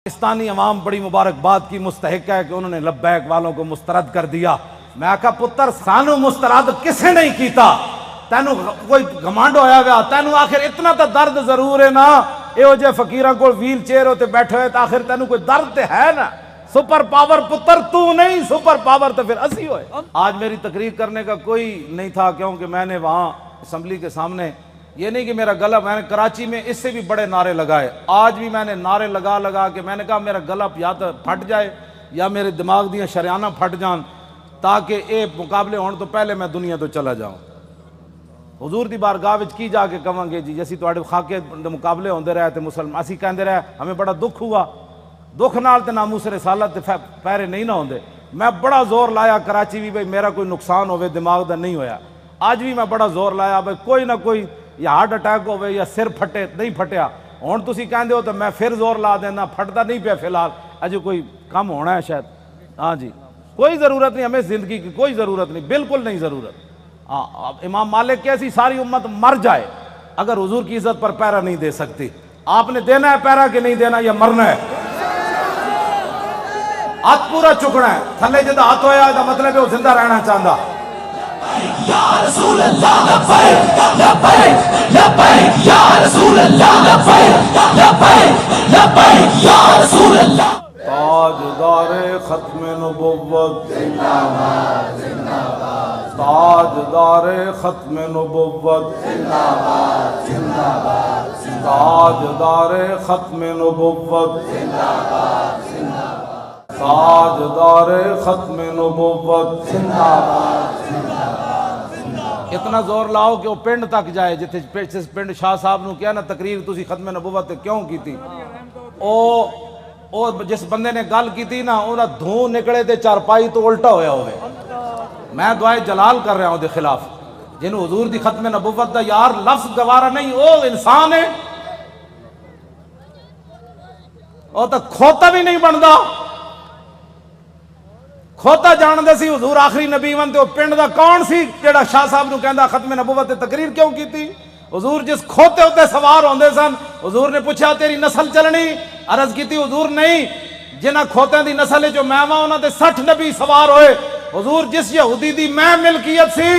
پاکستانی عوام بڑی مبارکباد کی مستحق ہے کہ انہوں نے لبیک والوں کو مسترد کر دیا۔ میں کہا پتر سانو مسترد کسے نہیں کیتا، تینو کوئی گھمنڈ ہویا ہوا، تینو آخر اتنا تا درد ضرور ہے نا، ایو جے فقیراں کو ویل چیئر ہوتے بیٹھے ہوئے، آخر تینو کوئی درد تے ہے نا، سپر پاور پتر تو نہیں، سپر پاور تو پھر اسی ہوئے۔ آج میری تقریر کرنے کا کوئی نہیں تھا، کیونکہ میں نے وہاں اسمبلی کے سامنے یہ نہیں کہ میرا گلا، میں نے کراچی میں اس سے بھی بڑے نعرے لگائے، آج بھی میں نے نعرے لگا کے میں نے کہا میرا گلا یا تو پھٹ جائے یا میرے دماغ دیاں شریانہ پھٹ جان، تاکہ اے مقابلے ہون تو پہلے میں دنیا تو چلا جاؤں۔ حضور دی بارگاہ وچ کی جا کے کہاں گے جی اسی تواڈے خاکے مقابلے ہوندے رہے تے مسلمان اسی کہندے رہے ہمیں بڑا دکھ ہوا، دکھ نال تے ناموس رسالت تے پیرے نہیں نہ ہوندے۔ میں بڑا زور لایا کراچی بھی بھئی میرا کوئی نقصان ہوئے دماغ دا نہیں ہویا، آج بھی میں بڑا زور لایا بھئی کوئی نہ کوئی یا ہارٹ اٹیک ہوئے یا سر پھٹے، نہیں پھٹیا، ہون تسی کہندے ہو تو میں پھر زور لا دینا، پھٹتا نہیں پیا فی الحال، اجے کوئی کم ہونا ہے شاید۔ ہاں جی کوئی ضرورت نہیں، ہمیں زندگی کی کوئی ضرورت نہیں، بالکل نہیں ضرورت۔ امام مالک کیسی ساری امت مر جائے اگر حضور کی عزت پر پیرا نہیں دے سکتی۔ آپ نے دینا ہے پیرا کہ نہیں دینا، یا مرنا ہے؟ ہاتھ پورا چکنا ہے، تھلے جدہ ہاتھ ہویا ہے مطلب ہے وہ زندہ رہنا چاہتا۔ یا رسول اللہ لبیک لبیک لبیک یا رسول اللہ لبیک لبیک لبیک یا رسول اللہ۔ تاجدار ختم نبوت زندہ باد زندہ باد، تاجدار ختم نبوت زندہ باد زندہ باد، تاجدار ختم نبوت زندہ باد زندہ باد، تاجدار ختم نبوت۔ زندہ باد زندہ باد۔ اتنا زور لاؤ کہ وہ پنڈ تک جائے، جس پنڈ شاہ صاحب نو کیا نا تقریر تسی ختم نبوت کیوں کی تھی، او جس بندے نے گل کی تھی نا انہاں دھوں نکلے تے چارپائی تو الٹا ہویا ہوئے۔ میں دعائے جلال کر رہا ہوں دے خلاف، جنہوں حضور دی ختم نبوت دا یار لفظ گوارا نہیں، او انسان ہے، او تا کھوتا بھی نہیں بندا، کھوتا جان دے سی حضور آخری نبی ون تے او پنڈ دا کون سی جڑا شاہ صاحب نو کہندا ختم نبوت تے تقریر کیوں کی تھی؟ حضور جس کھوتے ہوتے سوار ہوندے سن، حضور نے پوچھا تیری نسل چلنی؟ عرض کی تھی حضور نہیں، جنہ کھوتیں دی نسل جو میں وہاں انہاں دے 60 نبی سوار ہوئے۔ حضور جس یہودی دی میں ملکیت سی،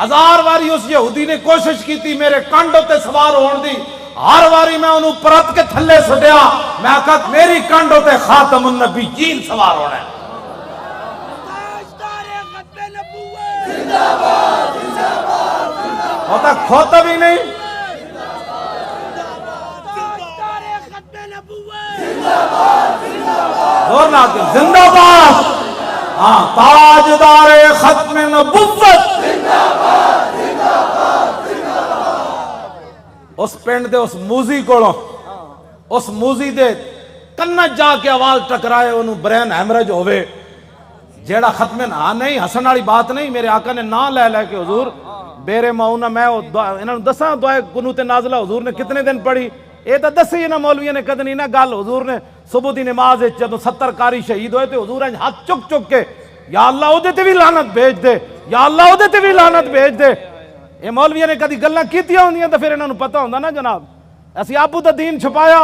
1000 واری اس یہودی نے کوشش کی تھی میرے کانڈ ہوتے سوار ہون دی، ہر واری میں انہوں پرت کے تھلے سٹیا، میں کہا میری کانڈ ہوتے خاتم النبیین سوار ہونا ہے۔ ہوتا کھوتا بھی نہیں، زور نہ آتے زندہ باد، ہاں تاجدار ختم نبوت۔ اس پنڈ دے اس موزی کوڑوں، اس موزی دے کنج جا کے آواز ٹکرائے انہوں برین ہیمرج ہوئے، جیڑا ختم نہ نہیں ہسن والی بات نہیں، میرے آقا نے نہ لے لے کے حضور بیرے ماؤنا میں انہوں نے دساں دعائے قنوت نازلہ حضور نے کتنے دن پڑھی، اے تا دسی نا مولویہ نے کدنی نا گل، حضور نے صبح دی نماز جدو 70 کاری شہید ہوئے تھے حضور نے ہاتھ چک چک کے یا اللہ او دے تے بھی لعنت بھیج دے، یا اللہ او دے تے بھی لعنت بھیج دے۔ اے مولویہ نے کدی گلاں کیتیاں ہوندیاں تے پھر انہاں نوں پتہ ہوندا نا جناب، اسی آپو دا دین چھپایا،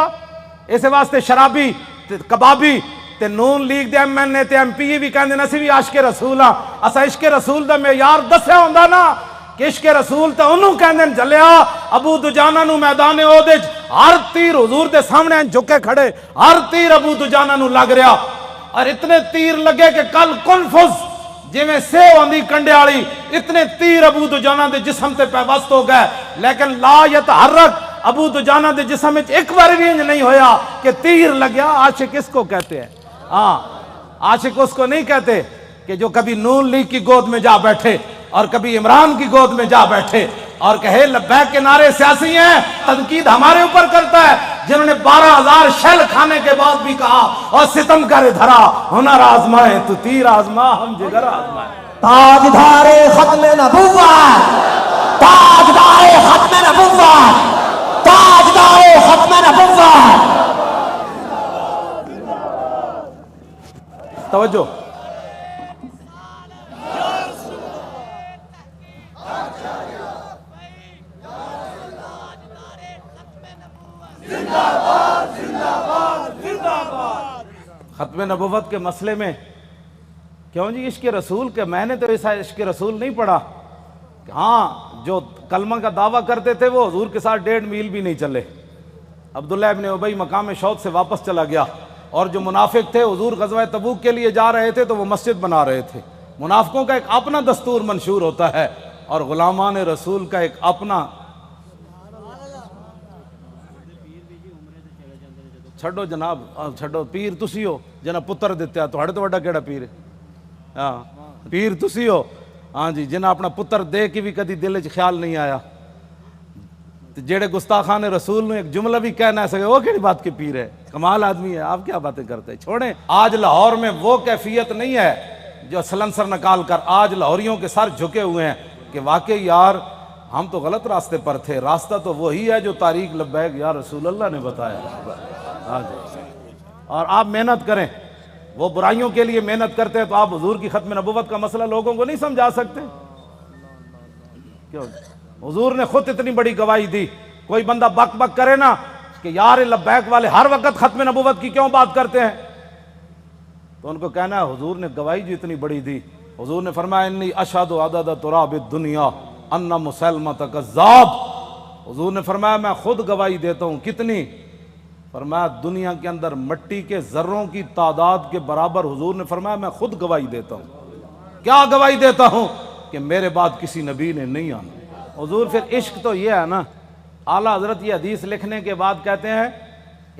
اس واسطے شرابی تے کبابی تے نون لیگ دے ایم این اے تے ایم پی بھی کہندے اسی بھی عاشق رسول ہاں، اسا عشق رسول دا معیار دسیا ہوندا نا کہ عشق رسول تے انہوں کہندے جلیا ابو دجانہ نو میدان احد ہر تیر حضور دے سامنے جھکے کھڑے، ہر تیر ابو دجانہ نو لگ رہا، اور اتنے تیر لگے کہ کل کنفز جی میں سیو آندھی کنڈے آڑی، اتنے تیر ابو دجانہ دے جسم تے پیوست ہو گئے، لیکن لا یتحرک ابو دجانہ دے جسم میں ایک بار بھی نہیں ہویا کہ تیر لگیا۔ عاشق اس کو کہتے ہیں، ہاں عاشق اس کو نہیں کہتے کہ جو کبھی نون لیگ کی گود میں جا بیٹھے اور کبھی عمران کی گود میں جا بیٹھے اور کہے لبیک کے نعرے سیاسی ہیں، تنقید ہمارے اوپر کرتا ہے، جنہوں نے 12,000 شیل کھانے کے بعد بھی کہا اور ستم کرے دھرا ہنر آزمائے تو تیر آزما ہم جگر آزمائے۔ تاجدار ختم نبوت، تاجدار ختم نبوت، تاجدار ختم نبوت۔ توجہ، زندہ باد زندہ باد زندہ باد۔ ختم نبوت کے مسئلے میں کیوں جی عشق رسول کے، میں نے تو ایسا عشق رسول نہیں پڑھا. ہاں جو کلمہ کا دعویٰ کرتے تھے وہ حضور کے ساتھ 1.5 میل بھی نہیں چلے. عبداللہ ابن ابی مقام شوق سے واپس چلا گیا. اور جو منافق تھے حضور غزوہ تبوک کے لیے جا رہے تھے تو وہ مسجد بنا رہے تھے. منافقوں کا ایک اپنا دستور منشور ہوتا ہے اور غلامان رسول کا ایک اپنا. چھڈو جناب، چھڈو. پیر تسی ہو جنہ پتر دیتے تو ہڑے تو وڈا کیڑا پیر ہے؟ ہاں پیر تسی ہو ہاں جی، جنہ اپنا پتر دے کے بھی کدی دل چ خیال نہیں آیا. جیڑے گستاخان رسول نے ایک جملہ بھی کہہ نہ سکے وہ کیڑی بات کے پیر ہے؟ کمال آدمی ہے. آپ کیا باتیں کرتے ہیں؟ چھوڑیں. آج لاہور میں وہ کیفیت نہیں ہے جو سلنسر نکال کر آج لاہوریوں کے سر جھکے ہوئے ہیں کہ واقعی یار ہم تو غلط راستے پر تھے. راستہ تو وہی ہے جو طریق لبیک یا رسول اللہ نے بتایا. ہاں جی. اور آپ محنت کریں. وہ برائیوں کے لیے محنت کرتے ہیں تو آپ حضور کی ختم نبوت کا مسئلہ لوگوں کو نہیں سمجھا سکتے؟ کیوں؟ حضور نے خود اتنی بڑی گواہی دی. کوئی بندہ بک بک کرے نا کہ یار لبیک والے ہر وقت ختم نبوت کی کیوں بات کرتے ہیں، تو ان کو کہنا ہے حضور نے گواہی جو اتنی بڑی دی. حضور نے فرمایا انی اشہد عدد تراب الدنیا ان مسلمۃ کذاب. حضور نے فرمایا میں خود گواہی دیتا ہوں. کتنی؟ فرمایا دنیا کے اندر مٹی کے ذروں کی تعداد کے برابر. حضور نے فرمایا میں خود گواہی دیتا ہوں. کیا گواہی دیتا ہوں؟ کہ میرے بعد کسی نبی نے نہیں آنا. حضور پھر عشق تو یہ ہے نا، اعلیٰ حضرت یہ حدیث لکھنے کے بعد کہتے ہیں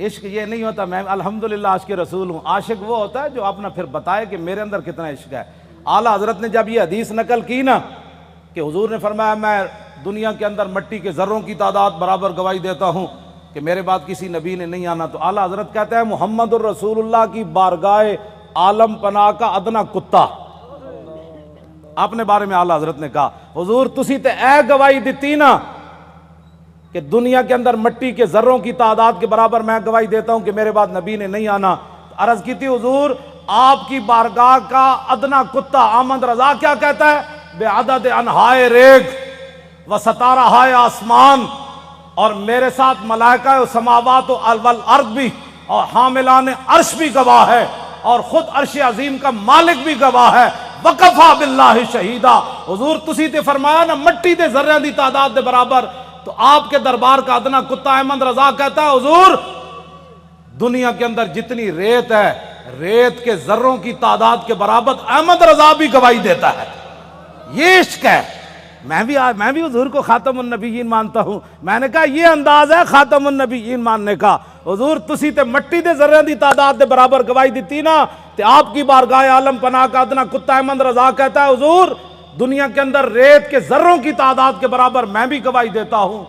عشق یہ نہیں ہوتا میں الحمدللہ عاشق رسول ہوں. عاشق وہ ہوتا ہے جو اپنا پھر بتائے کہ میرے اندر کتنا عشق ہے. اعلیٰ حضرت نے جب یہ حدیث نقل کی نا کہ حضور نے فرمایا میں دنیا کے اندر مٹی کے ذروں کی تعداد برابر گواہی دیتا ہوں کہ میرے بعد کسی نبی نے نہیں آنا، تو اعلیٰ حضرت کہتے ہیں محمد الرسول اللہ کی بارگاہ عالم پناہ کا ادنا کتا. اپنے بارے میں اعلیٰ حضرت نے کہا حضور تسی تے اے گواہی دیتی نا کہ دنیا کے اندر مٹی کے ذروں کی تعداد کے برابر میں گواہی دیتا ہوں کہ میرے بعد نبی نے نہیں آنا. عرض کی تھی حضور آپ کی بارگاہ کا ادنا کتا احمد رضا کیا کہتا ہے؟ بے عدد انہائے ریگ و ستارہائے آسمان، اور میرے ساتھ ملائکہ و سماوات و والارض بھی اور حاملان عرش بھی گواہ ہے اور خود عرش عظیم کا مالک بھی گواہ ہے. وکفا باللہ شہیدہ. حضور تسی تے فرمایا نا مٹی دے ذریاں دی تعداد دے برابر، تو آپ کے دربار کا ادنا کتا احمد رضا کہتا ہے حضور دنیا کے اندر جتنی ریت ہے ریت کے ذروں کی تعداد کے برابر احمد رضا بھی گواہی دیتا ہے. یہ عشق ہے. میں بھی حضور کو خاتم النبیین مانتا ہوں. میں نے کہا یہ انداز ہے خاتم النبیین ماننے کا. حضور تسی تے مٹی دے ذریاں دی تعداد دے برابر گواہی دیتی نا تے آپ کی بارگاہ عالم پناہ کا ادنا کتا احمد رضا کہتا ہے حضور دنیا کے اندر ریت کے ذروں کی تعداد کے برابر میں بھی گواہی دیتا ہوں.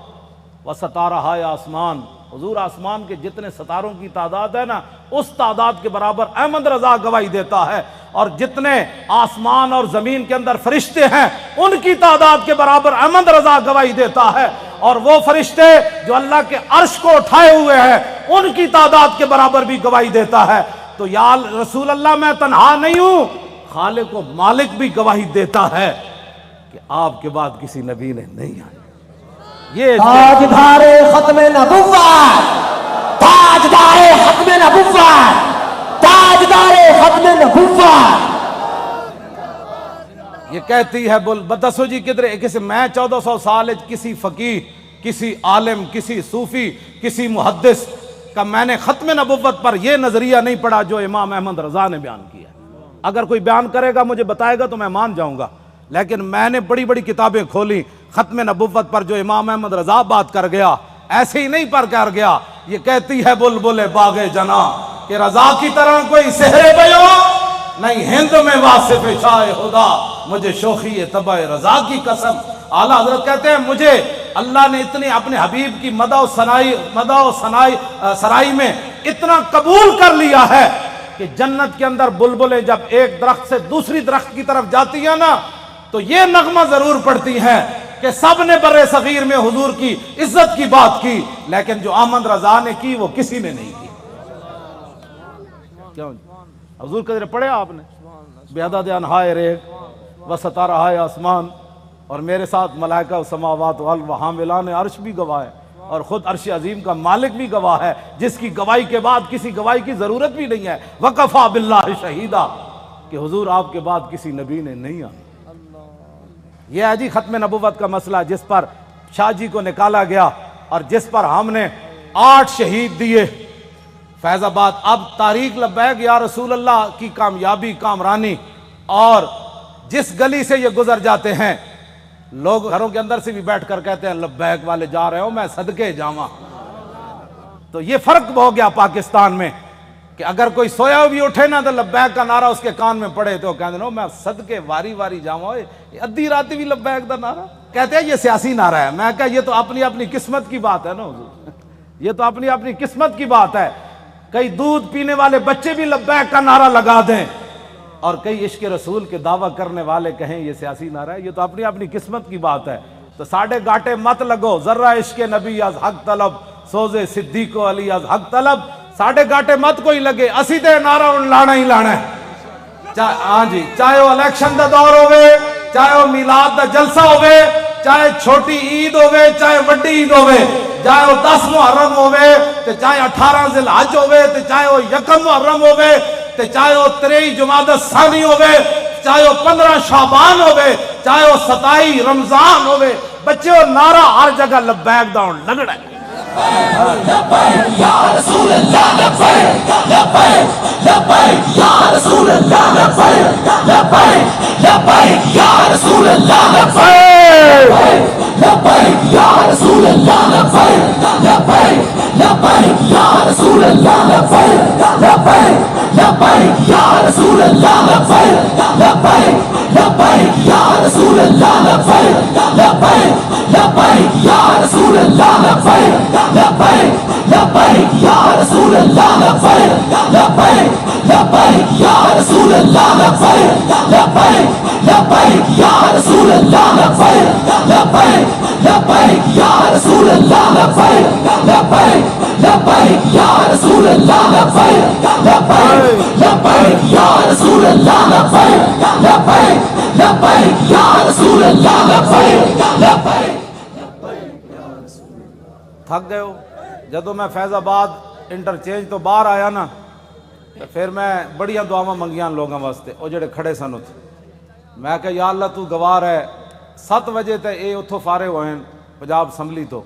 وستارہائے آسمان، حضور آسمان کے جتنے ستاروں کی تعداد ہے نا اس تعداد کے برابر احمد رضا گواہی دیتا ہے. اور جتنے آسمان اور زمین کے اندر فرشتے ہیں ان کی تعداد کے برابر احمد رضا گواہی دیتا ہے. اور وہ فرشتے جو اللہ کے عرش کو اٹھائے ہوئے ہیں ان کی تعداد کے برابر بھی گواہی دیتا ہے. تو یا رسول اللہ میں تنہا نہیں ہوں، خالق و مالک بھی گواہی دیتا ہے کہ آپ کے بعد کسی نبی نے نہیں آنا. یہ تاجدار ختم نبوت، تاجدار ختم نبوت، تاجدار ختم نبوت. یہ کہتی ہے بول بتسو جی کدھر کسی میں 1400 سال کسی فقیہ کسی عالم کسی صوفی کسی محدث کا میں نے ختم نبوت پر یہ نظریہ نہیں پڑھا جو امام احمد رضا نے بیان کیا. اگر کوئی بیان کرے گا مجھے بتائے گا تو میں مان جاؤں گا، لیکن میں نے بڑی بڑی کتابیں کھولی ختم نبوت پر جو امام احمد رضا بات کر گیا ایسے ہی نہیں پر کر گیا. یہ کہتی ہے بلبل باغ جنا کہ رضا کی طرح کوئی سحر بیوں نہیں ہند میں واصف شاہ خدا، مجھے شوخی طبع رضا کی قسم. اعلیٰ حضرت کہتے ہیں مجھے اللہ نے اتنی اپنے حبیب کی مدح و سرائی میں اتنا قبول کر لیا ہے کہ جنت کے اندر بلبلیں جب ایک درخت سے دوسری درخت کی طرف جاتی ہیں نا تو یہ نغمہ ضرور پڑتی ہیں کہ سب نے برے صغیر میں حضور کی عزت کی بات کی، لیکن جو احمد رضا نے کی وہ کسی نے نہیں کی. کیوں حضور قدر پڑھے آپ نے بے عدد انہائے ریگ و ستارہائے آسمان، اور میرے ساتھ ملائکہ و سماوات و حاملان عرش بھی گواہ ہے. اور خود عرش عظیم کا مالک بھی گواہ ہے، جس کی گواہی کے بعد کسی گواہی کی ضرورت بھی نہیں ہے، وَقَفَى بِاللَّهِ شَهِيدًا، کہ حضور آپ کے بعد کسی نبی نے نہیں آنا۔ یہ ہے جی ختم نبوت کا مسئلہ، جس پر شاہ جی کو نکالا گیا اور جس پر ہم نے 8 شہید دیے فیض آباد۔ اب تاریخ لبیک یا رسول اللہ کی کامیابی کامرانی، اور جس گلی سے یہ گزر جاتے ہیں لوگ گھروں کے اندر سے بھی بیٹھ کر کہتے ہیں لبیک والے جا رہے ہو، میں صدقے جاواں۔ تو یہ فرق ہو گیا پاکستان میں کہ اگر کوئی سویا بھی اٹھے نا تو لبیک کا نعرہ اس کے کان میں پڑے تو کہتے ہیں میں صدقے واری واری جاواں، ادھی رات بھی لبیک دا نعرہ کہتے ہیں یہ سیاسی نعرہ ہے۔ میں کہا یہ تو اپنی اپنی قسمت کی بات ہے نا حضور، یہ تو اپنی اپنی قسمت کی بات ہے۔ کئی دودھ پینے والے بچے بھی لبیک کا نعرہ لگا دیں اور کئی عشق رسول کے دعویٰ کرنے والے کہیں یہ سیاسی نعرہ ہے، یہ تو اپنی اپنی قسمت کی بات ہے۔ تو ساڑھے گاٹے مت لگو، ذرہ عشق نبی از حق طلب، سوزے صدیق و علی از حق طلب، ساڑھے گاٹے مت کوئی لگے، اسی تے نعرہ ان لانا ہی لانا ہے۔ ہاں جی، چاہے وہ الیکشن دا دور ہوئے، چاہے وہ میلاد دا جلسہ ہوئے، چاہے چھوٹی عید ہوئے چاہے وڈی عید ہوئے، چاہے وہ 10 محرم ہوئے تے چاہے 18 ذی الحج ہوئے تے چاہے وہ 1 محرم ہوئے تے چاہے وہ 23 جمادی الثانی ہوئے، چاہے وہ 15 شعبان ہوئے، چاہے وہ 27 رمضان ہوئے، بچے وہ نعرہ ہر جگہ لبیک دا ہون لگڑا ہے۔ لبیک یا رسول اللہ، لبیک لبیک لبیک یا رسول اللہ، لبیک لبیک لبیک یا رسول اللہ، لبیک لبیک یا رسول اللہ، لبیک لبیک لبیک یا رسول اللہ، لبیک لبیک لبیک یا رسول اللہ، لبیک لبیک لبیک یا رسول اللہ، لبیک لبیک لبیک یا رسول اللہ، لبیک لبیک لبیک یا رسول اللہ، لبیک لبیک لبیک یا رسول اللہ، لبیک لبیک لبیک یا رسول اللہ، لبیک لبیک لبیک یا رسول اللہ، لبیک لبیک لبیک یا رسول اللہ، لبیک لبیک لبیک یا رسول اللہ، لبیک لبیک لبیک یا رسول اللہ، لبیک لبیک۔ تھک گئے ہو؟ جدو میں فیض آباد انٹرچینج تو باہر آیا نا تو پھر میں بڑیاں دعاواں منگیاں لوگوں واسطے، وہ جڑے کھڑے سن اتھے، میں کہ یا اللہ تو گواہ ہے 7 بجے تے اے اتھوں فارغ ہوئے پنجاب اسمبلی تو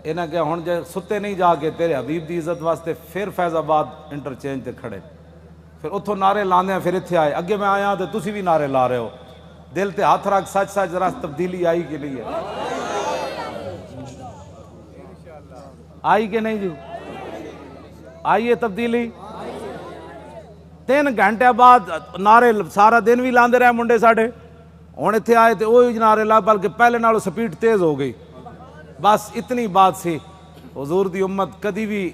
انہیں کہ ہن جے ستے نہیں جا کے تیرے حبیب دی عزت واسطے پھر فیض آباد انٹرچینج تے کھڑے، پھر اتھوں نعرے لاندے ہیں، پھر اتھے آئے، اگے میں آیا تو تسی بھی نعرے لا رہے ہو، دل تے ہاتھ رکھ سچ سچ ذرا تبدیلی آئی کہ نہیں ہے؟ آئی کہ نہیں جی؟ آئی ہے تبدیلی؟ 3 گھنٹے بعد نعرے سارا دن بھی لاندے رہے منڈے ساڑھے، ہن اتھے آئے تے وہی نعرے لا، بلکہ پہلے نالوں سپیڈ تیز ہو گئی۔ بس اتنی بات سی، حضور دی امت کدی بھی،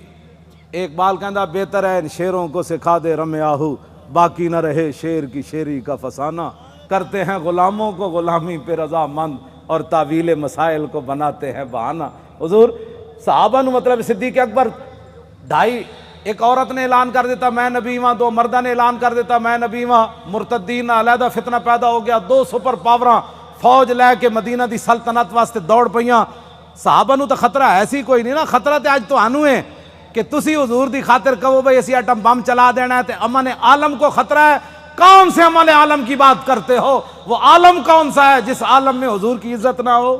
ایک بال کہندا بہتر ہے ان شیروں کو سکھا دے رم آہو، باقی نہ رہے شیر کی شیری کا فسانہ، کرتے ہیں غلاموں کو غلامی پہ رضا مند اور تعویل مسائل کو بناتے ہیں بہانہ۔ حضور صحابہ نو مطلب صدیق اکبر 2.5، ایک عورت نے اعلان کر دیتا میں نبی ہاں، 2 مردہ نے اعلان کر دیتا میں نبی ہاں، مرتدین علیحدہ فتنہ پیدا ہو گیا، 2 سپر پاوراں فوج لے کے مدینہ دی سلطنت واسطے دوڑ پئیاں۔ صحابہ نو تو خطرہ ایسی کوئی نہیں نا، خطرہ تے آج تو آنو ہے کہ تسی حضور دی خاطر کہو بھئی اسی ایٹم بم چلا دینا ہے تے امن عالم کو خطرہ ہے۔ کون سے امن عالم کی بات کرتے ہو؟ وہ عالم کون سا ہے جس عالم میں حضور کی عزت نہ ہو؟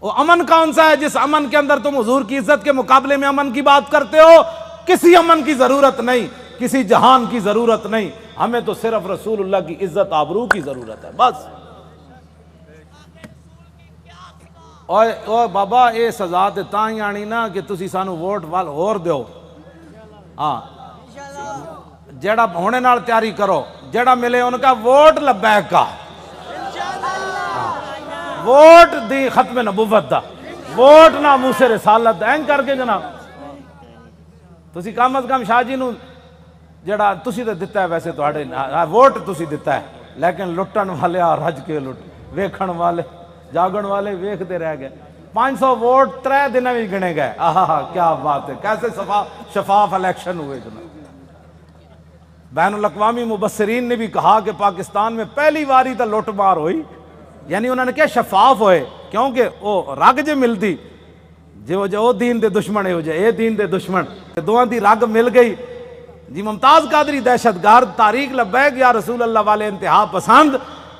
وہ امن کون سا ہے جس امن کے اندر تم حضور کی عزت کے مقابلے میں امن کی بات کرتے ہو؟ کسی امن کی ضرورت نہیں، کسی جہان کی ضرورت نہیں، ہمیں تو صرف رسول اللہ کی عزت آبرو کی ضرورت ہے بس۔ اوہ بابا اے سزا تے تاں ہی آنی نا کہ تسی سانو ووٹ وال ہور دیو، ہاں جیڑا ہونے نال تیاری کرو، جیڑا ملے ان کا ووٹ لبیک کا، ووٹ دی ختم نبوت دا، ووٹ نہ موسیٰ رسالت دا، این کر کے جناب تسی کم از کم شاہ جی نو جڑا تسی تے دتا ہے، ویسے تو ووٹ تسی دتا ہے، لیکن لٹن والے رج کے لٹ، ویکھن والے جاگن والے ویکھتے رہ گئے۔ 500 ووٹ 3 دن میں گنے گئے، آہا کیا بات ہے، کیسے شفاف الیکشن ہوئے جناب۔ بین الاقوامی مبصرین نے بھی کہا کہ پاکستان میں پہلی واری تا لوٹ مار ہوئی یعنی انہوں نے کیا شفاف ہوئے، کیونکہ وہ رگ جے ملتی جو دین دے دشمن ہے ہو جائے اے دین دے دشمن دوہاں دی رگ مل گئی جی۔ ممتاز قادری دہشت گرد، تحریک لبیک یا رسول اللہ والے انتہا پسند،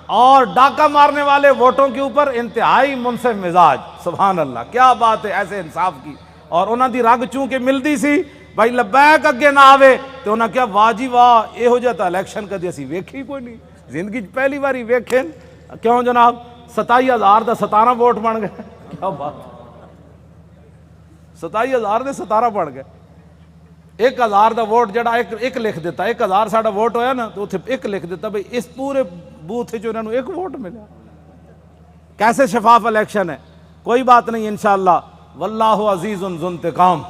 اور ڈاکہ مارنے والے ووٹوں کے اوپر انتہائی منصف مزاج۔ سبحان اللہ، کیا بات ہے ایسے انصاف کی۔ اور انہاں دی رگ چونکہ ملتی سی بھائی لبیک اگے نہ آوے تو انہاں کیا واہ جی واہ یہو جہا الیکشن کدی اسی ویکھی کوئی نہیں، زندگی پہلی باری ویکھیں۔ کیوں جناب 27,000 دا 17 ووٹ بن گئے، کیا بات، 27,000 دے 17 بن گئے۔ 1,000 دا ووٹ جڑا ایک لکھ دیتا، 1,000 ساڑا ووٹ ہویا نا تو اتنے ایک لکھ دیتا بھئی اس پورے بوتھ جو انہوں نے ایک ووٹ ملا۔ کیسے شفاف الیکشن ہے، کوئی بات نہیں انشاءاللہ، واللہ عزیز ذو انتقام،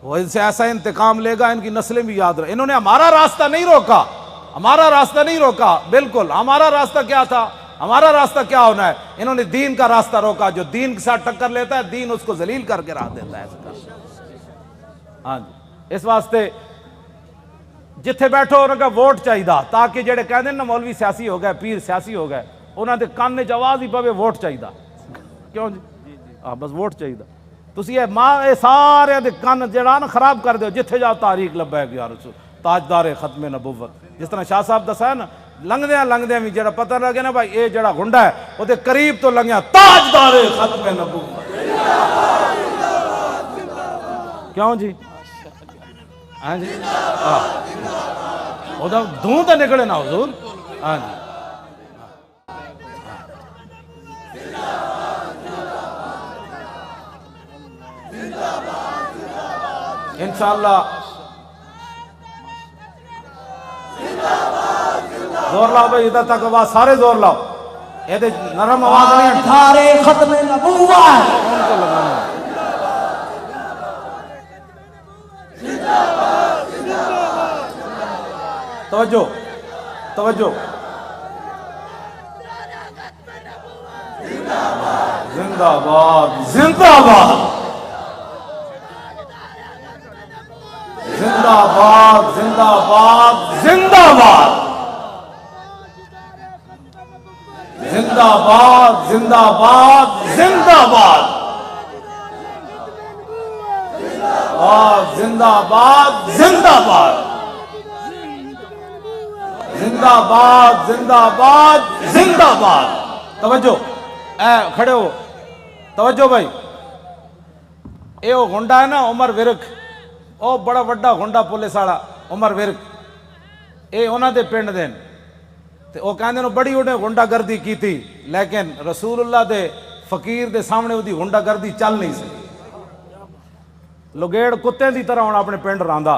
وہ ان سے ایسا انتقام لے گا ان کی نسلیں بھی یاد رہے۔ انہوں نے ہمارا راستہ نہیں روکا، ہمارا راستہ نہیں روکا، بالکل ہمارا راستہ کیا تھا، ہمارا راستہ کیا ہونا ہے، انہوں نے دین کا راستہ روکا۔ جو دین کے ساتھ ٹکر لیتا ہے دین اس کو ذلیل کر کے رکھ دیتا ہے۔ ہاں جی، اس واسطے جتھے بیٹھو انہوں کا ووٹ چاہیے تاکہ جڑے کہتے ہیں نا مولوی سیاسی ہو گئے، پیر سیاسی ہو گئے، انہوں نے کان وچ آواز ہی پوے ووٹ چاہیے۔ کیوں جی؟ ہاں بس ووٹ چاہیے۔ تسی یہ سارے دے کان جڑا نا خراب کر دیو، جتھے جاؤ تحریک لبیک یا رسول، تاجدار ختم نبوت، جس طرح شاہ صاحب دسا ہے نا، لنگدیاں بھی جڑا پتہ لگے نا بھائی اے جڑا گنڈا ہے وہ دے قریب تو لنگیا تاجدار ختم نبوت۔ کیوں جی؟ ہاں جی، وہ دھوں تو نکلے نا حضور۔ ہاں جی، انشاءاللہ زور لاؤ بھائی، ادھر تک آواز سارے زور لاؤ، یہ دے نرم آواز نہیں تاجدار ختم نبوت، کون کو لگانا ہے۔ توجہ توجہ، زندہ باد زندہ باد زندہ باد زندہ باد زندہ باد زندہ باد زندہ باد زندہ باد زندہ باد زندہ باد زندہ باد زندہ باد زندہ باد۔ توجہ، اے کھڑے ہو، توجہ بھائی، اے وہ گنڈا ہے نا عمر ورک، او بڑا وڈا گنڈا پولیس والا عمر ورک، اے انہاں دے پنڈ دین تے او کہندے نے بڑی انہیں گنڈا گردی کی تھی، لیکن رسول اللہ دے فقیر دے سامنے دی گنڈا گردی چل نہیں سکی۔ لگیڑ کتے دی طرح ہونا اپنے پنڈ راندا،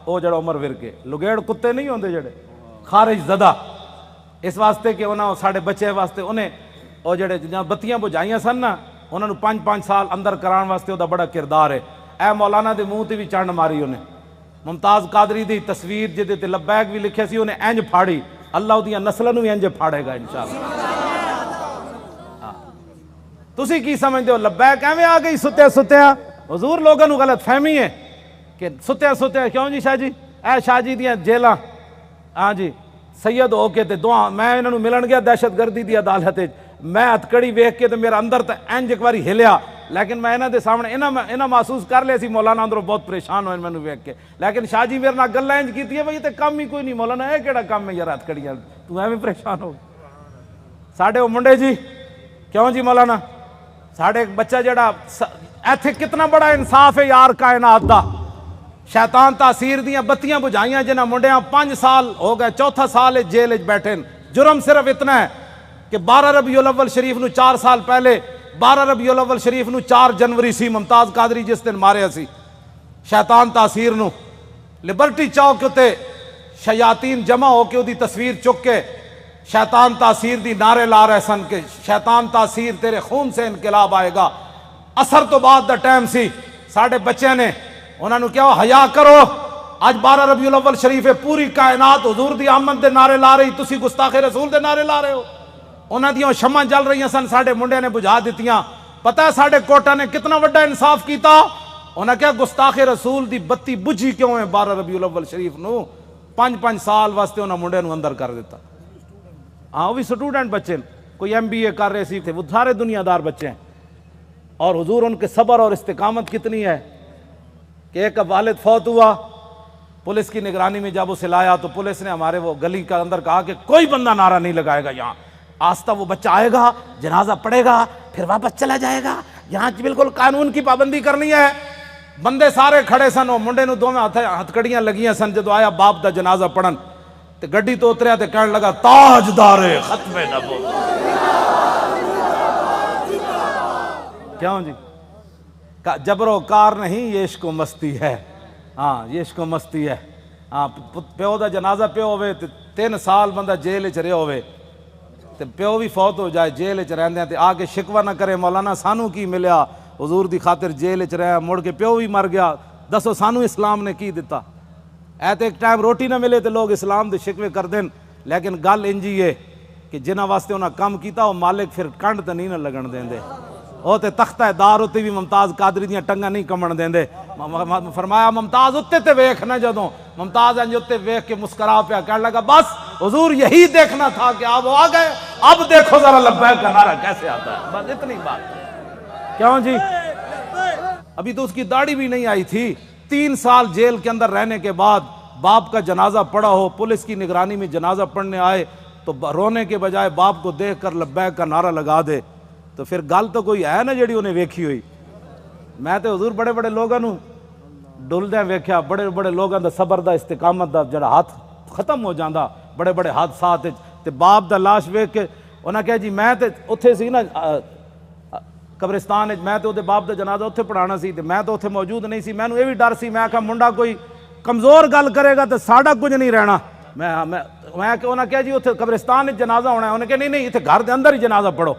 او جڑا عمر ورک ہے، لگیڑ کتے نہیں ہوندے جڑے خارج زدہ، اس واسطے کہ انہاں ساڑھے بچے واسطے انہیں او جڑے جہاں بتیاں بجھائیاں سن نا انہوں نے 5 سال اندر کران واسطے وہ بڑا کردار ہے۔ اے مولانا دے منہ تے بھی چنڈ ماری انہیں، ممتاز قادری دی تصویر جدے تے لبیک بھی لکھے سی انہیں انج پھاڑی، اللہ دیاں نسلوں بھی انج پھاڑے گا انشاءاللہ۔ تسی کی سمجھتے ہو لبیک ایویں آ گئی ستیا ستیا؟ حضور لوگوں کو غلط فہمی ہے کہ ستیا ستیا کیوں جی شاہ جی، اے شاہ جی دیاں جیلاں، ہاں جی سید ہو کے تے دعا، میں انہوں ملن گیا دہشت گردی دی عدالت، میں ہتکڑی ویکھ کے تے میرا اندر تے انج ایک باری ہلیا، لیکن میں انہاں دے سامنے انہاں محسوس کر لیا سی مولانا اندروں بہت پریشان ہوئے مینوں ویکھ کے، لیکن شاہ جی میرے نال گلاں انج کیتی ہے بھئی تے کم ہی کوئی نہیں مولانا، اے کیڑا کم ہے یار ہتکڑیاں، تو ایویں پریشان ہو ساڈے او منڈے جی، کیوں جی مولانا ساڈے ایک بچہ جڑا ایتھے کتنا بڑا انصاف ہے یار کائنات دا، شیطان تاثیر دیاں بتیاں بجھائیاں جنہاں منڈیاں 5 سال ہو گئے، چوتھا سال جیل وچ بیٹھے، جرم صرف اتنا ہے کہ 12 ربیع الاول شریف نو 4 سال پہلے 12 ربیع الاول شریف نو 4 جنوری سی ممتاز قادری جس دن ماریا سی شیطان تاثیر نو، لبرٹی چوک تے شیاطین جمع ہو کے دی تصویر چک کے شیطان تاثیر دی نعرے لا رہے سن کہ شیطان تاثیر تیرے خون سے انقلاب آئے گا۔ اثر تو بعد دا ٹائم سی، ساڑھے بچے نے انہوں نے کیا حیا کرو، آج 12 ربیع الاول شریف ہے، پوری کائنات حضور دی آمد دے نعرے لا رہی، تسی گستاخ رسول دے نعرے لا رہے ہو۔ انہاں دیاں شمع جل رہی سن، ساڑھے منڈے نے بجھا دیتیاں۔ پتہ ہے ساڑھے کوٹا نے کتنا وڈا انصاف کیتا، انہاں کیا گستاخ رسول دی بتی بجھی کیوں ہے 12 ربیع الاول شریف نو، 5 سال واسطے انہاں منڈے نو اندر کر دیتا۔ ہاں وہ بھی سٹوڈنٹ بچے، کوئی MBA کر رہے سی تھے، وہ سارے دنیا دار بچے ہیں. اور حضور ان کے صبر اور استقامت کتنی ہے کہ ایک والد فوت ہوا، پولیس کی نگرانی میں جب اسے لایا تو پولیس نے ہمارے وہ گلی کا اندر کہا کہ کوئی بندہ نعرہ نہیں لگائے گا یہاں. آستہ وہ بچہ آئے گا، جنازہ پڑے گا، پھر واپس چلا جائے گا. یہاں بالکل قانون کی پابندی کرنی ہے. بندے سارے کھڑے سن، وہ منڈے نو دوویں ہتھکڑیاں لگیاں سن. جدو آیا باپ دا جنازہ پڑھن تے گڈی تو اتریا تے کہنے لگا تاجدار ختم نبوت. کیوں جی؟ جبر و کار نہیں، یہ عشق و مستی ہے. ہاں یہ عشق و مستی ہے. ہاں پیو دا جنازہ پیو ہوئے تے 3 سال بندہ جیل چ رہیا ہوئے تے پیو بھی فوت ہو جائے جیل چ رہندے تے آ کے شکوہ نہ کرے مولانا سانو کی ملیا، حضور دی خاطر جیل چ رہیا، مڑ کے پیو بھی مر گیا. دسو سانو اسلام نے کی دیتا؟ اے تے ایک ٹائم روٹی نہ ملے تے لوگ اسلام دے شکوے کر دین. لیکن گل انجی ہے کہ جنہاں واسطے انہاں کم کیتا وہ مالک پھر کنڈ تے نہیں نہ لگن دیندے. وہ تے تختہ دار اتے بھی ممتاز قادری دیاں ٹنگاں نہیں کمن دیندے. فرمایا ممتاز اتے تے ویکھ نہ، جدوں ممتاز انج اتے ویکھ کے مسکرا پیا کہنے لگا بس حضور یہی دیکھنا تھا کہ آپ آ گئے، اب دیکھو ذرا لبیک کا نعرہ کیسے آتا ہے. بس اتنی بات. کیوں جی؟ ابھی تو اس کی داڑھی بھی نہیں آئی تھی. 3 سال جیل کے اندر رہنے کے بعد باپ کا جنازہ پڑا ہو، پولیس کی نگرانی میں جنازہ پڑھنے آئے تو رونے کے بجائے باپ کو دیکھ کر لبیک کا نعرہ لگا دے تو پھر گل تو کوئی ہے نا جڑی انہیں ویکھی ہوئی. میں تے حضور بڑے بڑے لوگاں نو ڈلدیاں ویکھیا، بڑے بڑے لوگاں دا صبر دا استقامت دا جڑا ہاتھ ختم ہو جاندا بڑے بڑے حادثات تے باپ دا لاش ویکھ کے انہاں کہا جی میں تے اوتھے سی نا قبرستان میں تے باپ دا جنازہ اوتھے پڑھانا سی تے میں تو اوتھے موجود نہیں سی. مینوں یہ بھی ڈر سی، میں آکھا منڈا کوئی کمزور گل کرے گا تو ساڈا کچھ نہیں رہنا. میں کہ انہاں کہا جی اوتھے قبرستان وچ جنازہ ہونا ہے. انہاں کہا نہیں ایتھے گھر دے اندر ہی جنازہ پڑھو.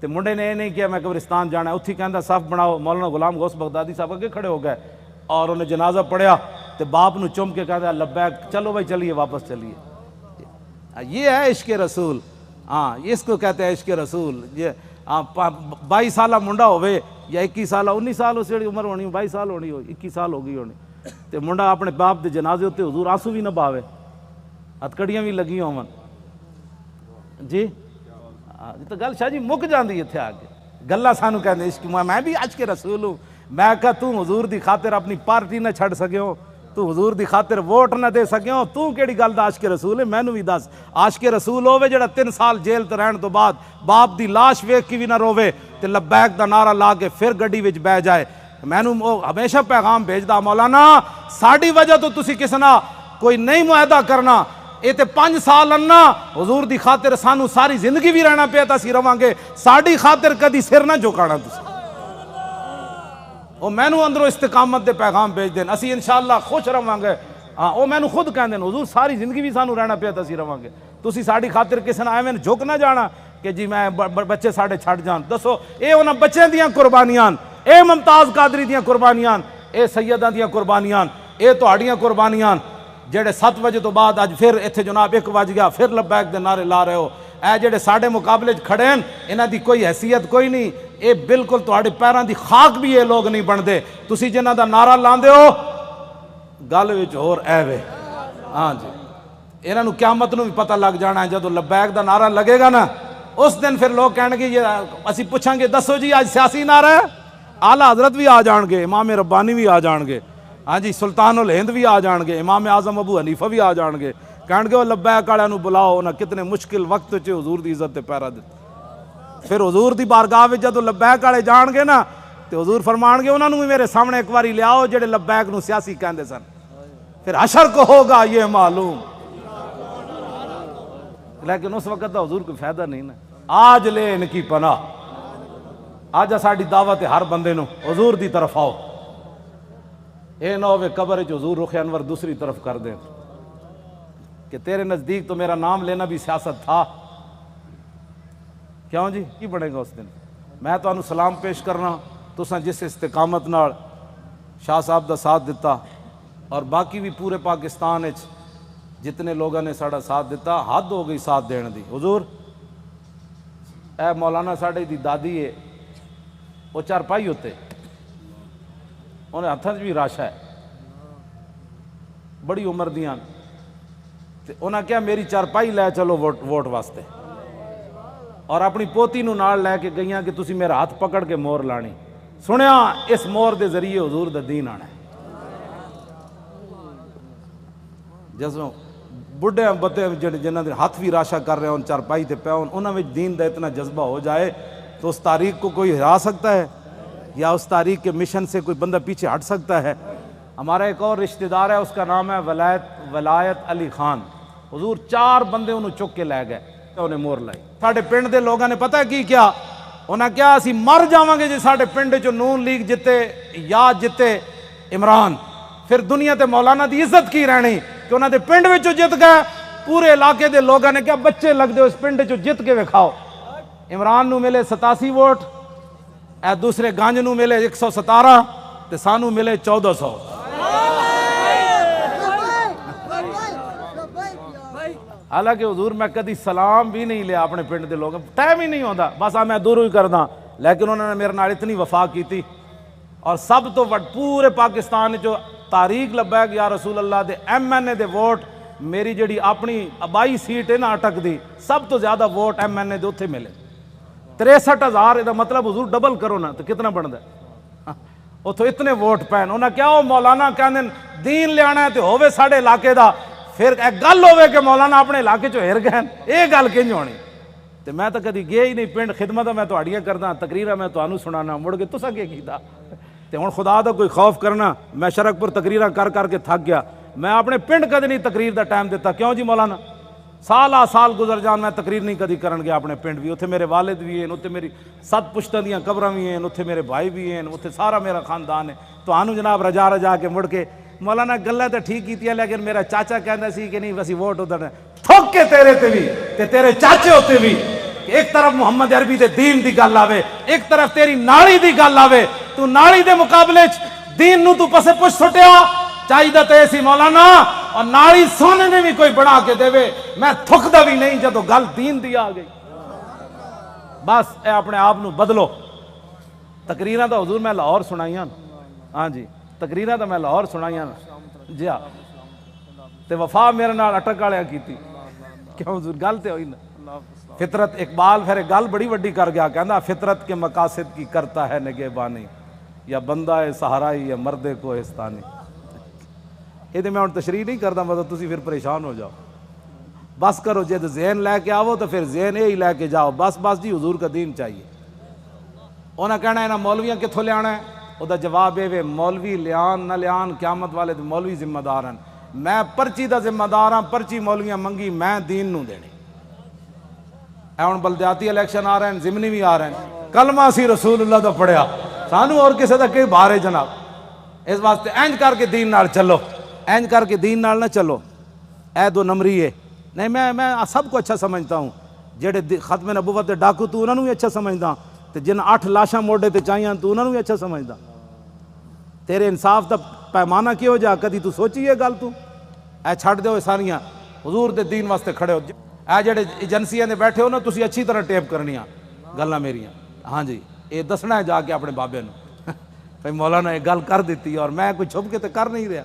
تے منڈے نے یہ نہیں کیا میں قبرستان جانا ہے. اتھی کہندا صف بناؤ. مولانا غلام غوث بغدادی صاحب اگے کھڑے ہو گئے اور انہیں جنازہ پڑھیا تے باپ نو چم کے کہتا لبیک، چلو بھائی چلیے واپس چلیے. یہ ہے عشق رسول. ہاں اس کو کہتے ہیں عشق رسول. یہ 22 سالہ منڈا ہوئے یا 21 سالہ 19 سال اس جڑی عمر ہونی 22 سال ہونی ہو 21 سال ہو گئی ہونی تے منڈا اپنے باپ دے جنازے ہوتے حضور آنسو بھی نہ باوے، ہتکڑیاں بھی لگی ہون. جی تو گل شاہ جی مک جاندی اتھے آ کے گلاں سانو کہندے عشق. میں بھی عشق رسول ہوں. میں کہا تو حضور دی خاطر اپنی پارٹی نہ چھڑ سکیو، تو حضور دی خاطر ووٹ نہ دے سکیو، تو کیڑی گل دا عاشق رسول ہے؟ مینوں بھی دس. عاشق رسول ہوے جڑا 3 سال جیل تے رہن تو بعد باپ دی لاش ویکھ کے بھی نہ روے تے لبیک دا نعرہ لا کے پھر گڈی وچ بہ جائے. مینوں ہمیشہ پیغام بھیجدا مولانا ساڈی وجہ تو تسی کس نہ کوئی نہیں معاہدہ کرنا. یہ تے 5 سال انا حضور دی خاطر سانو ساری زندگی بھی رہنا پیا تسی رواں گے، ساڈی خاطر کدی سر نہ جھکانا تسی. وہ مینوں اندروں استقامت دے پیغام بھیج دین، اسی انشاءاللہ خوش رواں گے. ہاں وہ مینوں خود کہندے حضور ساری زندگی بھی سانو رہنا پیا تسی رواں گے، تسی ساڈی خاطر کسے نہ ایویں جھک نہ جانا کہ جی میں بچے ساڈے چھڈ جان. دسو اے انہاں بچیاں دیاں قربانیاں، اے ممتاز قادری دیاں قربانیاں، اے سیداں دیاں قربانیاں، اے تہاڈیاں قربانیاں جڑے 7 بجے تو بعد اج پھر اتنے جناب 1 بج گیا پھر لبیک دے نعرے لا رہے ہو. اے جڑے ساڈے مقابلے کھڑے ہیں انہاں دی کوئی حیثیت کوئی نہیں. اے بالکل تہاڈے پیراں دی خاک بھی یہ لوگ نہیں بنتے. تسی جنہاں دا نعرہ لاندے ہو گل وچ ہور ایوے. ہاں جی انہاں نو قیامت نو بھی پتہ لگ جانا ہے جدو لبیک دا نعرہ لگے گا نا اس دن پھر لوگ کہنے گے یہ اسی پوچھیں گے دسو جی آج سیاسی نعرہ ہے، اعلیٰ حضرت بھی آ جان گے، امام ربانی بھی آ جان گے، ہاں جی سلطان الہند بھی آ جان گے، امام اعظم ابو حنیفہ بھی آ جان گے. کہن گے وہ لبیک والے نو بلاؤ انہاں کتنے مشکل وقت چ حضور دی عزت تے پیرا دتے. پھر حضور دی بارگاہ وچ جدوں لبیک والے جان گے نا تے حضور فرمان گے انہاں نو بھی میرے سامنے ایک واری لیاؤ جڑے لبیک نو سیاسی کہندے سن. پھر حشر کو ہوگا یہ معلوم. لیکن اس وقت دا حضور کوئی فائدہ نہیں نا. آج لے ان کی پناہ. آج ساڈی دعوت ہے ہر بندے نو حضور دی طرف آؤ. اے نہ ہوئے قبر وچ حضور رخ انور دوسری طرف کر دیں کہ تیرے نزدیک تو میرا نام لینا بھی سیاست تھا. کیوں جی کی بنے گا اس دن؟ میں تو انہوں سلام پیش کرنا تساں جس استقامت نال شاہ صاحب دا ساتھ دیتا اور باقی بھی پورے پاکستان وچ جتنے لوگوں نے ساڑا ساتھ دیتا حد ہو گئی ساتھ دین دی. حضور اے مولانا ساڑے دی دادی ہے وہ چارپائی ہوتے انہیں ہاتھاں بھی راشا ہے بڑی عمر دیاں تے انہاں کیا میری چارپائی لے چلو ووٹ واسطے. اور اپنی پوتی نو نال لے کے گئیاں کہ تسی میرا ہاتھ پکڑ کے مور لانی. سنیا اس مور دے ذریعے حضور دا دین آنا ہے. جسوں بڑھے بتے جنہاں دے ہاتھ بھی راشا کر رہے ہوں چارپائی تے پیا ہون انہاں وچ دین دا اتنا جذبہ ہو جائے تو اس تاریخ کو کوئی ہرا سکتا ہے یا اس تاریخ کے مشن سے کوئی بندہ پیچھے ہٹ سکتا ہے؟ ہمارا ایک اور رشتہ دار ہے، اس کا نام ہے ولایت علی خان. حضور 4 بندے انہوں چک کے لے گئے، انہیں مور لائی. ساڈے پنڈ دے لوگاں نے پتہ کی کیا؟ انہاں کیا اسی مر جاواں گے جے ساڈے پنڈ چ نون لیگ جتے یا جتے عمران، پھر دنیا تے مولانا دی عزت کی رہنی کہ انہاں دے پنڈ وچوں جت گئے. پورے علاقے دے لوگاں نے کیا بچے لگ دے اس پنڈ چوں جت کے وکھاؤ. عمران نو ملے 87 ووٹ، اے دوسرے گانج نو ملے 117 تے سانو ملے 1400. حالانکہ حضور میں کدی سلام بھی نہیں لیا اپنے پنڈ دے لوگوں، ٹائم ہی نہیں ہوتا، بس میں دوروں ہی کردا. لیکن انہوں نے میرے نال اتنی وفا کی تھی. اور سب تو پورے پاکستان جو تاریخ لبیک یا رسول اللہ دے ایم این اے دے ووٹ، میری جڑی اپنی آبائی سیٹ ہے نا اٹک دی، سب تو زیادہ ووٹ ایم این اے دے اتھے ملے 63,000. یہ مطلب حضور ڈبل کرو نا تو کتنا بنتا ہے؟ اتھو اتنے ووٹ پین. انہاں کیا ہو مولانا کہندے دین لیانا ہے تے ہووے ساڈے علاقے دا، پھر ایک گل ہوئے کہ مولانا اپنے علاقے چو ہر گئے، یہ گل کنج ہونی؟ تے میں تو کدی گیا ہی نہیں پنڈ. خدمت میں تہاڈیاں کردا، تقریراں میں تانوں سنانا، مڑ کے تساں کی کیتا؟ تے ہن خدا دا کوئی خوف کرنا. میں شرک پور تقریراں کر کے تھک گیا. میں اپنے پنڈ کدی نہیں تقریر دا ٹائم دیتا. کیوں جی مولانا؟ سال گزر جان میں تقریر نہیں کدی کرن گیا اپنے پنڈ بھی. اتھے میرے والد بھی ہیں، اتھے میری 7 پشتاں دیاں قبراں بھی ہیں، اتھے میرے بھائی بھی ہیں، اتھے سارا میرا خاندان ہے. تانوں جناب رجا کے مڑ کے مولانا گلاں تے ٹھیک کیتیاں، لیکن میرا چاچا کہندا سی کہ نہیں وسی ووٹ ادھر تھوک کے تیرے تے بھی تے تیرے چاچے ہوتے بھی. ایک طرف محمد عربی دے دین دی گل آوے، ایک طرف تیری نالی دی گل آوے، تو نالی دے مقابلے دین نو تو پسے پچھ سٹیا. چاہیے تے سی مولانا اور نالی سونے نے بھی کوئی بنا کے دے. میں تھکدا بھی نہیں جدو گل دین دی آ گئی. بس اے اپنے آپ نو بدلو. تقریراں تو حضور میں لاہور سنائیاں، ہاں جی تقریراں تو میں لاہور سنائیاں جی ہاں. تے وفا میرے نال اٹک والے کیتی. کیوں حضور گل تے ہوئی نا. فطرت اقبال پھر ایک گل بڑی وڈی کر گیا، کہندا فطرت کے مقاصد کی کرتا ہے نگہبانی، یا بندہ ہے صحرائی یا مرد کوہستانی. یہ میں تشریح نہیں کرتا، مطلب تسی پھر پریشان ہو جاؤ. بس کرو جد ذہن لے کے آؤ تو پھر ذہن یہی لے کے جاؤ. بس جی حضور کا دین چاہیے. انہیں کہنا ہے نا مولویاں کتوں لیا ہے؟ وہ جواب یہ مولوی لیان نہ لیان قیامت والے تو مولوی ذمہ دار ہیں. میں پرچی دا ذمہ دار ہاں، پرچی مولویاں منگی میں دین نو دینی. اے ہن بلدیاتی الیکشن آ رہے ہیں، ضمنی بھی آ رہے ہیں، کلمہ سی رسول اللہ دا پڑھیا، سانو اور کسی دا کہ بارے جناب. اس واسطے اینج کر کے دین نال چلو، اینج کر کے دین نال نہ چلو. اے 2 نمبری ہے نہیں. میں سب کو اچھا سمجھتا ہوں. جڑے ختم نبوت دے ڈاکو تو انہوں نے بھی اچھا سمجھدا، تے جن 8 لاشاں موڈے تے چاہیاں تو انہوں نے بھی اچھا سمجھدا. تیرے انصاف دا پیمانہ کی ہو جا کدی تو سوچی یہ گل؟ تو اے چھڑ دیو ساریاں حضور دے دین واسطے کھڑے ہو. اے جڑے ایجنسیاں دے بیٹھے ہو نا، تسی اچھی طرح ٹیپ کرنیاں گلاں میریاں. ہاں جی یہ دسنا ہے جا کے اپنے بابے نو بھائی مولانا یہ گل کر دیتی اور میں کوئی چھپ کے تے کر نہیں رہا.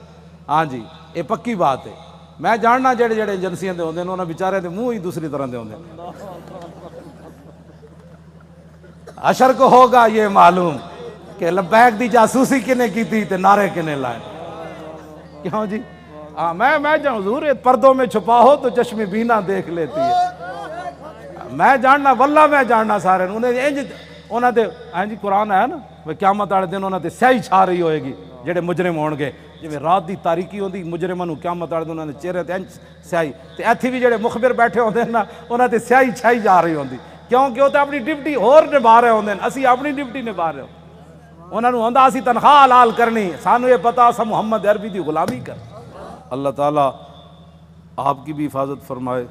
ہاں جی یہ پکی بات ہے. میں جاننا جڑے ایجنسیاں دے ہوندے نے انہاں بیچارے دے منہ ہی دوسری طرح دے ہوندے. حشر کو ہوگا یہ معلوم کہ لبیک دی جاسوسی کنے کی تھی تے نعرے کنے لائے. کیوں جی؟ ہاں میں جان حضور پردوں میں چھپا ہو تو چشم بینا دیکھ لیتی ہے. میں جاننا واللہ میں جاننا سارے انہاں دے. ہاں جی قرآن ہے نا قیامت والے دن انہاں تے سیاہی چھا رہی ہوئے گی جڑے مجرم ہون گے. جی رات دی تاریکی ہوندی مجرماں نوں قیامت والے دن انہاں دے چہرے تے سیاہی، تے ایتھے بھی جڑے مخبر بیٹھے ہوندے نا انہاں تے سیاہی چھائی جا رہی ہوندی. کیونکہ وہ تے اپنی ڈیوٹی ہور نبھا رہے ہوندے، اسی اپنی ڈیوٹی نبھا رہے ہوں. انہاں نوں ہوندا اسی تنخواہ حلال کرنی، سانو یہ پتہ اساں محمد عربی دی غلامی کر. اللہ تعالیٰ آپ کی بھی حفاظت فرمائے،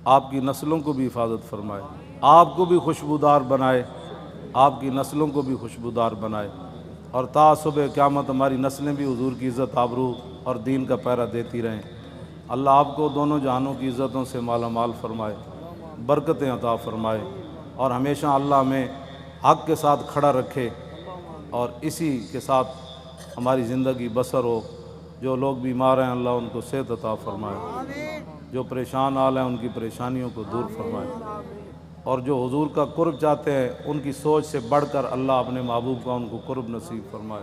آپ کی نسلوں کو بھی حفاظت فرمائے، آپ کو بھی خوشبودار بنائے، آپ کی نسلوں کو بھی خوشبودار بنائے، اور تا صبح قیامت ہماری نسلیں بھی حضور کی عزت آبرو اور دین کا پہرا دیتی رہیں. اللہ آپ کو دونوں جہانوں کی عزتوں سے مالا مال فرمائے، برکتیں عطا فرمائے، اور ہمیشہ اللہ ہمیں حق کے ساتھ کھڑا رکھے اور اسی کے ساتھ ہماری زندگی بسر ہو. جو لوگ بیمار ہیں اللہ ان کو صحت عطا فرمائے، جو پریشان حال ہیں ان کی پریشانیوں کو دور فرمائے. اور جو حضور کا قرب چاہتے ہیں ان کی سوچ سے بڑھ کر اللہ اپنے محبوب کا ان کو قرب نصیب فرمائے۔